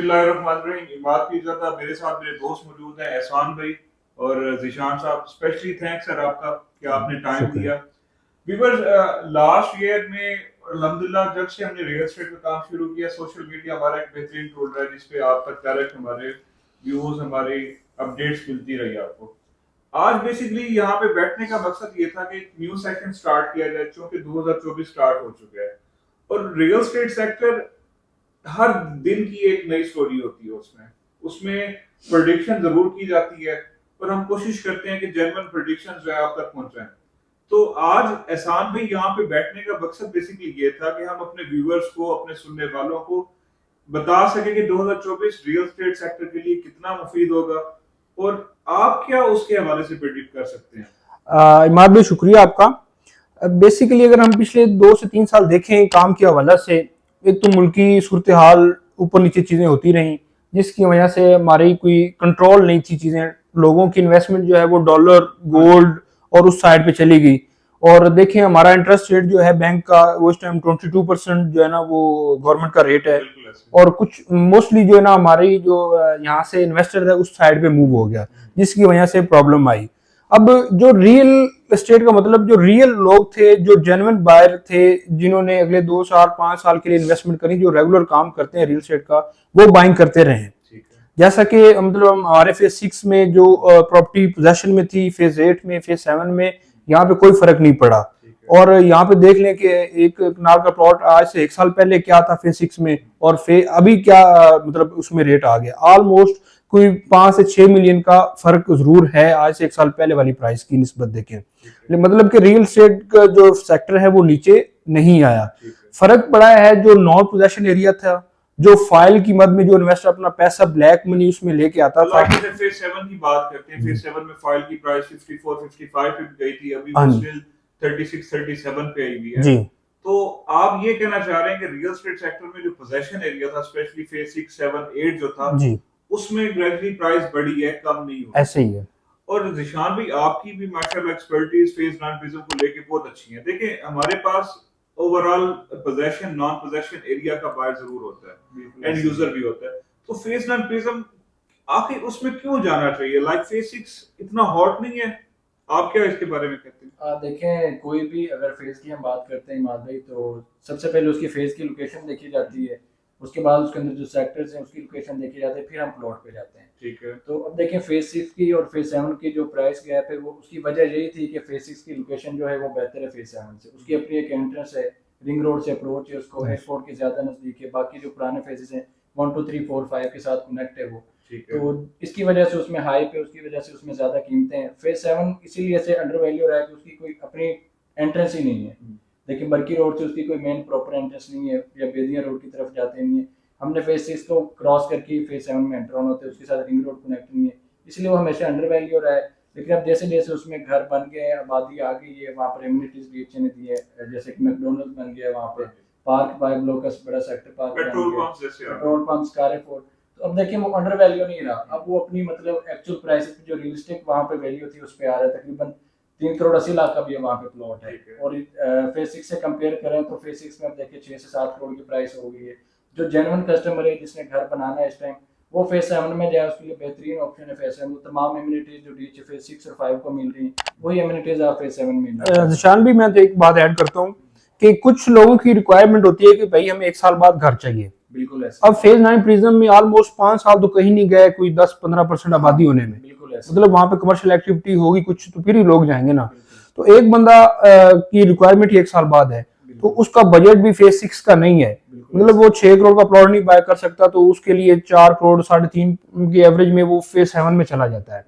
बिस्मिल्लाहिर्रहमानिर्रहीम। इमाद की इजाज़त, मेरे साथ मेरे दोस्त मौजूद हैं, एहसान भाई और ज़ीशान साहब। स्पेशली थैंक्स सर आपका कि आपने टाइम शुक्रिया। दिया। व्यूअर्स, लास्ट ईयर में अल्हम्दुलिल्लाह जब से हमने रियल एस्टेट का काम शुरू किया, सोशल मीडिया हमारा एक बेहतरीन टूल रहा है जिस पे आप तक डायरेक्ट हमारे व्यूज, हमारी अपडेट्स मिलती रही आपको। आज बेसिकली यहाँ पे बैठने का मकसद ये था कि एक न्यू सेशन स्टार्ट किया जाए, क्योंकि 2024 स्टार्ट हो चुका है और रियल एस्टेट सेक्टर हर दिन की एक नई स्टोरी होती है। उसमें उसमें प्रेडिक्शन जरूर की जाती है, पर हम कोशिश करते हैं कि जेन्युइन प्रेडिक्शन जो है आप तक पहुंचाएं। तो आज एहसान भाई यहाँ पे बैठने का मकसद बेसिकली ये था कि हम अपने व्यूअर्स को, अपने सुनने वालों को बता सके कि 2024 रियल एस्टेट सेक्टर के लिए कितना मुफीद होगा और आप क्या उसके हवाले से प्रेडिक्ट कर सकते हैं। इमाद भाई शुक्रिया आपका। बेसिकली अगर हम पिछले 2 से 3 साल देखें काम के हवाले से, एक तो मुल्की सूरत हाल ऊपर नीचे चीज़ें होती रहीं जिसकी वजह से हमारी कोई कंट्रोल नहीं थी चीज़ें। लोगों की इन्वेस्टमेंट जो है वो डॉलर, गोल्ड और उस साइड पे चली गई। और देखें हमारा इंटरेस्ट रेट जो है बैंक का वो इस टाइम 22% जो है ना वो गवर्नमेंट का रेट है। और कुछ मोस्टली जो है ना हमारी जो यहाँ से इन्वेस्टर है उस साइड पे मूव हो गया जिसकी वजह से प्रॉब्लम आई। अब जो रियल एस्टेट का मतलब जो रियल लोग थे, जो जेन्युइन बायर थे, जिन्होंने अगले 2 साल 5 साल के लिए इन्वेस्टमेंट करी, जो रेगुलर काम करते हैं रियल एस्टेट का, वो बाइंग करते रहे। जैसा कि मतलब हमारे फेज 6 में जो प्रॉपर्टी पोजेशन में थी, फेज 8 में, फेज 7 में यहाँ पे कोई फर्क नहीं पड़ा। और यहाँ पे देख लें कि एक कनाल का प्लॉट आज से 1 साल पहले क्या था फेज 6 में और अभी क्या मतलब उसमें रेट आ गया। ऑलमोस्ट कोई 5 से 6 मिलियन का फर्क जरूर है आज से 1 साल पहले वाली प्राइस की निस्बत देखें। मतलब कि रियल एस्टेट का जो सेक्टर है वो नीचे नहीं आया। फर्क पड़ा है जो नॉन पोजेशन एरिया था, जो फाइल की मद में जो इन्वेस्टर अपना पैसा ब्लैक मनी उसमें लेके आता था। फेज 7 की बात करते हैं, फेज 7 में फाइल की प्राइस 54 55 पे गई थी, अभी वो स्टिल 36 37 पे आई हुई है। जी, तो आप ये कहना चाह रहे हैं कि रियल एस्टेट सेक्टर में जो पोजेशन एरिया था, स्पेशली फेज 6 7 8 जो था, जी, उसमें ग्रेजुअली प्राइस बढ़ी है, कम नहीं हुई। ऐसे ही है। और जिशान भाई आपकी भी माशाल्लाह एक्सपर्टीज फेज नॉन प्रिज्म को लेके बहुत अच्छी है। देखिए हमारे पास overall possession non possession area का बायर जरूर होता है, एंड यूजर भी होता है। तो फेज नॉन प्रिज्म आखिर उसमें क्यों जाना चाहिए? लाइक फेज 6 इतना हॉट नहीं है, आप क्या इसके बारे में कहते हैं? देखें, कोई भी अगर फेज की हम बात करते हैं इमाद भाई, तो सबसे पहले उसकी फेज की लोकेशन देखी जाती है, उसके बाद उसके अंदर जो सेक्टर्स हैं उसकी लोकेशन देखी जाती है, फिर हम प्लॉट पे जाते हैं। ठीक है। तो अब देखें फेज 6 की और फेज 7 की जो प्राइस गैप है वो उसकी वजह यही थी कि फेज 6 की लोकेशन जो है वो बेहतर है फेज 7 से। उसकी अपनी एक एंट्रेंस है, रिंग रोड से अप्रोच है, उसको एयरपोर्ट के ज्यादा नजदीक है, बाकी जो पुराने फेजेस हैं 1 2 3 4 5 के साथ कनेक्ट है वो। तो इसकी वजह से उसमें हाइप है, उसकी वजह से उसमें ज्यादा कीमतें हैं। फेज 7 इसीलिए से अंडर वैल्यू रहा है कि उसकी कोई अपनी एंट्रेंस ही नहीं है। देखिए बरकी रोड से उसकी कोई मेन प्रॉपर एंट्रेंस नहीं है, या बेदिया रोड की तरफ जाते नहीं है। हमने फेज 6 को क्रॉस करके फेज 7 में एंटर होना होता है, उसके साथ रिंग रोड कनेक्ट नहीं है, इसलिए वो हमेशा अंडर वैल्यू रहा है। लेकिन अब जैसे जैसे उसमें घर बन गए हैं, आबादी आ गई है, वहाँ पर एम्यूनिटीज भी अच्छे ने दी है, जैसे कि मैकडोनल्ड बन गया है वहाँ पे, पार्क बाय ब्लॉकस बड़ा सेक्टर पार्क, पेट्रोल पंप, कारफोर। तो अब देखिए वो अंडर वैल्यू नहीं रहा, अब वो अपनी मतलब एक्चुअल प्राइस पे जो रियलिस्टिक वहाँ पे वैल्यू थी उस पर आ रहा है। तकरीबन 3 करोड़ 80 लाख का भी है वहाँ पे प्लॉट है। और फेज 6 से कंपेयर करें तो फेज 6 में अब देखिए 6 से 7 करोड़ की प्राइस हो गई है। जो जेन्युइन कस्टमर है जिसने घर बनाना है इस टाइम, वो फेज 7 में जाए, उसके लिए बेहतरीन ऑप्शन है फेज 7। तमाम एमिनिटीज जो डीच फेज 6 और 5 को मिल रही हैं वही एमिनिटीज आप फेज 7 में मिल। निशान भी मैं तो एक बात ऐड करता हूँ कि कुछ लोगों की रिक्वायरमेंट होती है कि भाई हमें 1 साल बाद घर चाहिए। बिल्कुल ऐसा। अब फेज 9 प्रिज्म में ऑलमोस्ट 5 साल तो कहीं नहीं गए, कोई 10-15% आबादी होने में। बिल्कुल ऐसा। मतलब वहां पे कमर्शियल एक्टिविटी होगी कुछ तो फिर ही लोग जाएंगे ना। तो एक बंदा की रिक्वायरमेंट ही 1 साल बाद है, तो उसका बजट भी फेज 6 का नहीं है। मतलब वो 6 करोड़ का प्लॉट नहीं बाय कर सकता, तो उसके लिए 4 करोड़ 3.5 की एवरेज में वो फेज 7 में चला जाता है।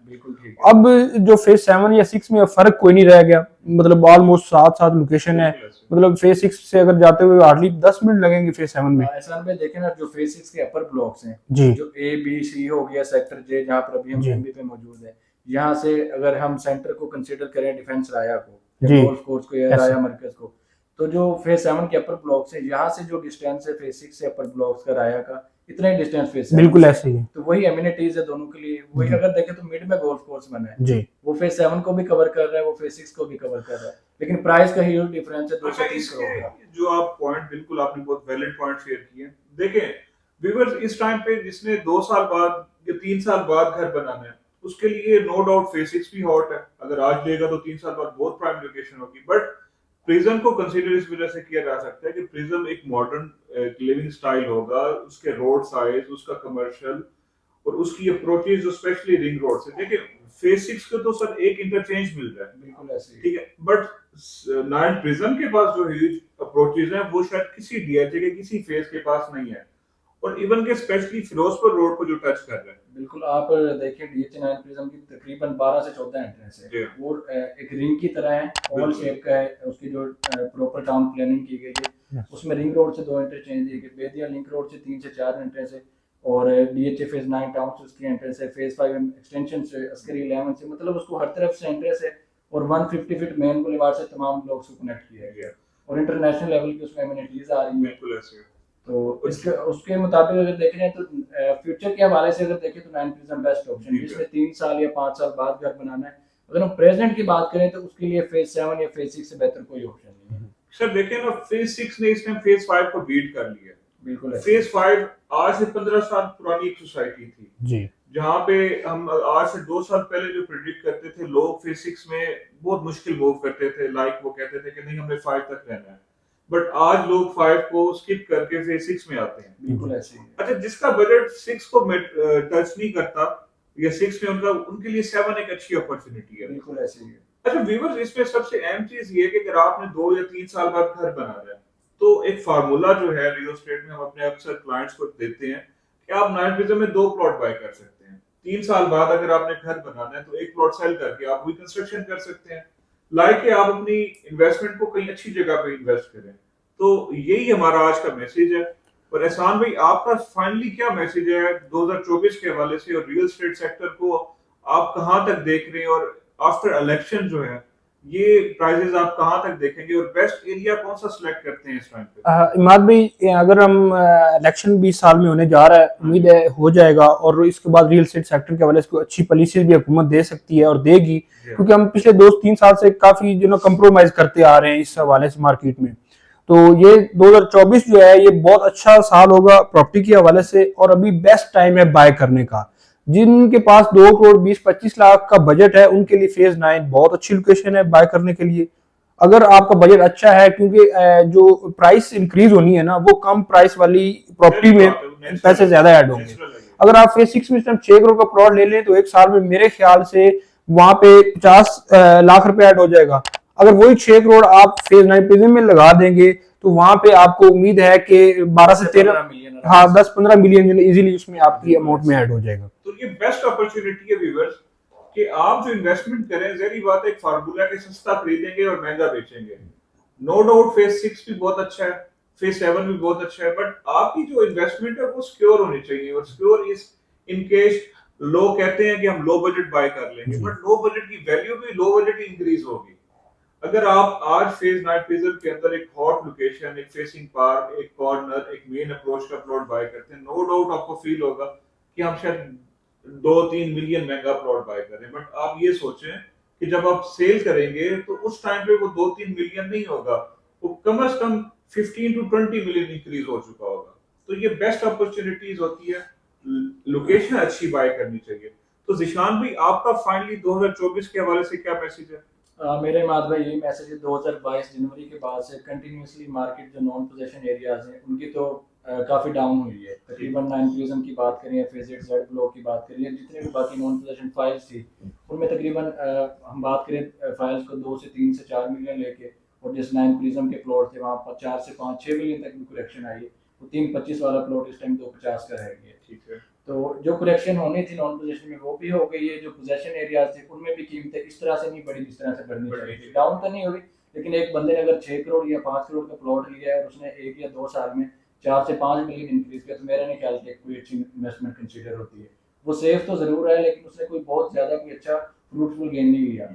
अब जो फेज 7 या 6 में फर्क कोई नहीं रह गया, मतलब ऑलमोस्ट 7 लोकेशन है। मतलब फेज 6 से अगर जाते हुए हार्डली 10 मिनट लगेंगे फेज 7 में। ऐसा में देखें ना, जो फेज 6 के अपर ब्लॉक्स हैं जी, जो ए बी सी हो गया, सेक्टर जे जहाँ पर अभी हम एमबी पे मौजूद है, यहाँ से अगर हम सेंटर को कंसीडर करें, डिफेंस राया को, गोल्फ कोर्स को या राया मरकज को, तो जो फेज 7 के अपर ब्लॉक्स है यहाँ से जो डिस्टेंस है फेज 6 से अपर ब्लॉक्स का राया का, इतना ही डिस्टेंस फेज 7 बिल्कुल ऐसे ही है। तो वही एमिनिटीज है दोनों के लिए। वही अगर देखें तो मिड में गोल्फ कोर्स बना है जी, वो फेज 7 को भी कवर कर रहा है, वो फेज 6 को भी कवर कर रहा है, लेकिन प्राइस का ह्यूज डिफरेंस है 2 से 3 करोड़ का। जो आप पॉइंट बिल्कुल आपने बहुत वैलिड पॉइंट शेयर किए। देखें व्यूअर्स इस टाइम पे जिसने 2 साल बाद या 3 साल बाद घर बनाना है उसके लिए नो डाउट फेज 6 भी हॉट है। अगर आज लेगा तो 3 साल बाद बहुत प्राइम लोकेशन होगी। बट प्रिज्म को कंसीडर इस वजह से किया जा सकता है कि प्रिज्म एक मॉडर्न लिविंग स्टाइल होगा, उसके रोड साइज, उसका कमर्शियल और उसकी अप्रोचेज जो स्पेशली रिंग रोड से। देखिए फेज 6 को तो सर एक इंटरचेंज मिल रहा है, बिल्कुल ऐसे ही। ठीक है, बट 9 प्रिज्म के पास जो ह्यूज अप्रोचेज हैं वो शायद किसी डीएचए के किसी फेज के पास नहीं है, और इवन के स्पेशली फिरोजपुर रोड को जो टच कर रहा है। बिल्कुल आप देखिए डीएच 9 प्रिज्म की तकरीबन 12 से 14 एंट्रेंस जी। है। वो एक रिंग की तरह है, ओवल बिल्कुल। शेप का है। उसकी जो प्रॉपर टाउन प्लानिंग की गई है उसमें रिंग रोड से 2 इंटरचेंज दिए गए, बेदिया लिंक रोड से 3 से 4 एंट्रेंस है, और डीएचए फेज 9 टाउन से उसकी एंट्रेंस है, फेज 5 एक्सटेंशन से, अस्करी 11 से, मतलब उसको हर तरफ से एंट्रेंस है। और 150 फीट मेन बुलेवार्ड से तमाम लोग को कनेक्ट किया गया है, और इंटरनेशनल लेवल की उसमें एमिनिटीज आ रही हैं। बिल्कुल ऐसे है। तो इसके उसके मुताबिक अगर देख रहे हैं तो फ्यूचर के हवाले से अगर देखें तो 9 प्रिज्म बेस्ट ऑप्शन है, जिसने 3 साल या 5 साल बाद घर बनाना है। अगर हम प्रेजेंट की बात करें तो उसके लिए फेज 7 या फेज 6 से बेहतर कोई ऑप्शन नहीं है। सर देखें ना, फेज 6 ने इस टाइम फेज 5 को बीट कर लिया। बिल्कुल ऐसे। फेज 5 आज से 15 साल पुरानी एक सोसाइटी थी जी। जहाँ पे हम आज से 2 साल पहले जो प्रिडिक्ट करते थे लोग फेज 6 में बहुत मुश्किल मूव करते थे, लाइक वो कहते थे कि नहीं हमने 5 तक रहना है, बट आज लोग 5 को स्किप करके फेज 6 में आते हैं। बिल्कुल ऐसे ही है। अच्छा, जिसका बजट 6 को टच नहीं करता या 6 में उनका उनके लिए 7 एक अच्छी अपॉर्चुनिटी है। बिल्कुल ऐसे ही है। अच्छा व्यूअर्स, इसमें सबसे अहम चीज ये है कि अगर आपने 2 या 3 साल बाद घर बनाना है तो एक फार्मूला जो है रियल एस्टेट में हम अपने अक्सर क्लाइंट्स को देते हैं कि आप 9 प्रिज्म में 2 प्लॉट बाय कर सकते हैं। 3 साल बाद अगर आपने घर बनाना है तो एक प्लॉट सेल करके आप रिकंस्ट्रक्शन कर सकते हैं, लाइक कि आप अपनी इन्वेस्टमेंट को कहीं अच्छी जगह पे इन्वेस्ट करें। तो यही हमारा आज का मैसेज है। और एहसान भाई, आपका फाइनली क्या मैसेज है 2024 के हवाले से, और रियल एस्टेट सेक्टर को आप कहां तक देख रहे हैं, और आफ्टर इलेक्शन जो है ये प्राइसेस आप कहां तक देखेंगे, और बेस्ट एरिया कौन सा सिलेक्ट करते हैं इस टाइम पे? इमाद भाई, अगर हम इलेक्शन 20 साल में होने जा रहा है, उम्मीद है हो जाएगा, और इसके बाद रियल एस्टेट सेक्टर के हवाले से अच्छी पॉलिसीज भी हुकूमत दे सकती है और देगी, क्योंकि हम पिछले 2-3 साल से काफी कंप्रोमाइज करते आ रहे हैं इस हवाले से मार्केट में। तो ये 2024 जो है ये बहुत अच्छा साल होगा प्रॉपर्टी के हवाले से, और अभी बेस्ट टाइम है बाय करने का। जिनके पास 2 करोड़ 20-25 लाख का बजट है उनके लिए फेज 9 बहुत अच्छी लोकेशन है बाय करने के लिए। अगर आपका बजट अच्छा है, क्योंकि जो प्राइस इंक्रीज होनी है ना वो कम प्राइस वाली प्रॉपर्टी में पैसे ज्यादा ऐड होंगे। अगर आप फेज 6 में 6 करोड़ का प्लॉट ले लें तो एक साल में मेरे ख्याल से वहां पे 50 लाख रुपए ऐड हो जाएगा। अगर वही 6 करोड़ आप फेज 9 प्रिज्म में लगा देंगे तो वहां पे आपको उम्मीद है कि 12 से 13 मिलियन, हाँ 10-15 मिलियन इजीली उसमें आपकी अमाउंट में ऐड हो जाएगा। तो ये बेस्ट अपॉर्चुनिटी है व्यूअर्स कि आप जो इन्वेस्टमेंट करें, जहरी बात है एक फार्मूला के सस्ता खरीदेंगे और महंगा बेचेंगे। नो डाउट फेज 6 भी बहुत अच्छा है, फेज 7 भी बहुत अच्छा है, बट आपकी जो इन्वेस्टमेंट है वो सिक्योर होनी चाहिए। और सिक्योर इज इन केस लोग कहते हैं कि हम लो बजट बाय कर लेंगे, बट लो बजट की वैल्यू भी लो बजट ही इंक्रीज होगी। अगर आप आज फेज 9 प्रिज्म के अंदर एक हॉट लोकेशन, एक फेसिंग पार्क, एक कॉर्नर, एक मेन अप्रोच का प्लॉट बाय करते हैं, नो डाउट आपको फील होगा कि हम शायद 2-3 मिलियन महंगा प्लॉट बाय करें। बट आप ये सोचें कि जब आप सेल करेंगे तो उस टाइम पे वो 2-3 मिलियन नहीं होगा, वो कम से कम 15 to 20 मिलियन इंक्रीज हो चुका होगा। तो ये बेस्ट अपॉर्चुनिटीज होती है, लोकेशन अच्छी बाय करनी चाहिए। तो जिशान भाई, आपका फाइनली 2024 के हवाले से क्या मैसेज है? मेरे माद भाई यही मैसेज है, 2022 जनवरी के बाद से कंटिन्यूसली मार्केट जो नॉन पोजेशन एरियाज हैं उनकी तो काफ़ी डाउन हुई है। तकरीबन 9 प्रिज्म की बात करें, फेज 8 जेड ब्लॉक की बात करें, जितने भी बाकी नॉन पोजेशन फाइल्स थी उनमें तकरीबन हम बात करें फाइल्स को 2 से 3 से 4 मिलियन लेके, और जिस 9 प्रिज्म के प्लॉट थे वहाँ पर 4 से 5-6 मिलियन तक भी करेक्शन आई है। तो 325 वाला प्लॉट इस टाइम 250 का रह गया। ठीक है, तो जो करेक्शन होनी थी नॉन पोजेशन में वो भी हो गई है। जो पोजेशन एरियाज थे उनमें भी कीमतें इस तरह से नहीं बढ़ी जिस तरह से बढ़नी चाहिए थी। डाउन तो नहीं हुई, लेकिन एक बंदे ने अगर 6 करोड़ या 5 करोड़ का प्लॉट लिया है और उसने 1 या 2 साल में 4 से 5 मिलियन इंक्रीज किया, तो मेरा नहीं ख्याल कि कोई अच्छी इन्वेस्टमेंट कंसीडर होती है। वो सेफ तो जरूर है, लेकिन उसने कोई बहुत ज्यादा कोई अच्छा फ्रूटफुल गेन नहीं लिया।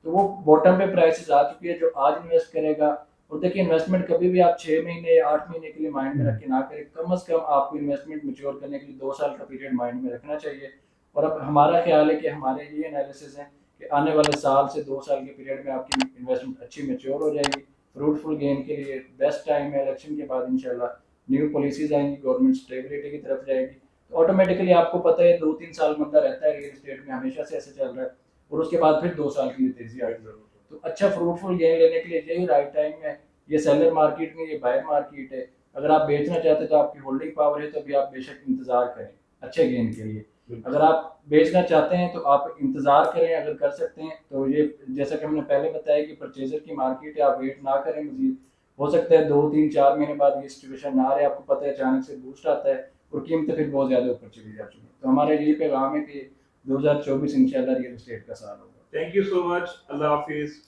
तो वो बॉटम पे प्राइसेस आ चुकी है। जो आज इन्वेस्ट करेगा, और देखिए इन्वेस्टमेंट कभी भी आप 6 महीने या 8 महीने के लिए माइंड में रख के ना करें। कम से कम आपको इन्वेस्टमेंट मैच्योर करने के लिए 2 साल का पीरियड माइंड में रखना चाहिए। और अब हमारा ख्याल है कि हमारे ये एनालिसिस है कि आने वाले साल से 2 साल के पीरियड में आपकी इन्वेस्टमेंट अच्छी मैच्योर हो जाएगी। फ्रूटफुल गेन के लिए बेस्ट टाइम है इलेक्शन के बाद इंशाल्लाह। न्यू पॉलिसीज आएंगी, गवर्नमेंट स्टेबिलिटी की तरफ जाएगी, तो ऑटोमेटिकली आपको पता है 2-3 साल मंदा रहता है रियल एस्टेट में, हमेशा से ऐसे चल रहा है, और उसके बाद फिर 2 साल के लिए तेजी आती है। तो अच्छा फ्रूटफुल गेन लेने के लिए यही राइट टाइम है। ये सेलर मार्केट में, ये बायर मार्केट है। अगर आप बेचना चाहते हैं तो आपकी होल्डिंग पावर है, तो अभी आप बेशक इंतजार करें अच्छे गेन के लिए। अगर आप बेचना चाहते हैं तो आप इंतजार करें, अगर कर सकते हैं तो ये जैसा कि हमने पहले बताया कि परचेजर की मार्केट है, आप वेट ना करें मजीद। हो सकता है 2-3-4 महीने बाद ये सिचुएशन ना रहे, आपको पता है अचानक से बूस्ट आता है और कीमतें फिर बहुत ज़्यादा ऊपर चली जाती हैं। तो हमारा यही पैगाम है कि 2024 इंशाल्लाह रियल एस्टेट का साल होगा। Thank you so much, Allah Hafiz.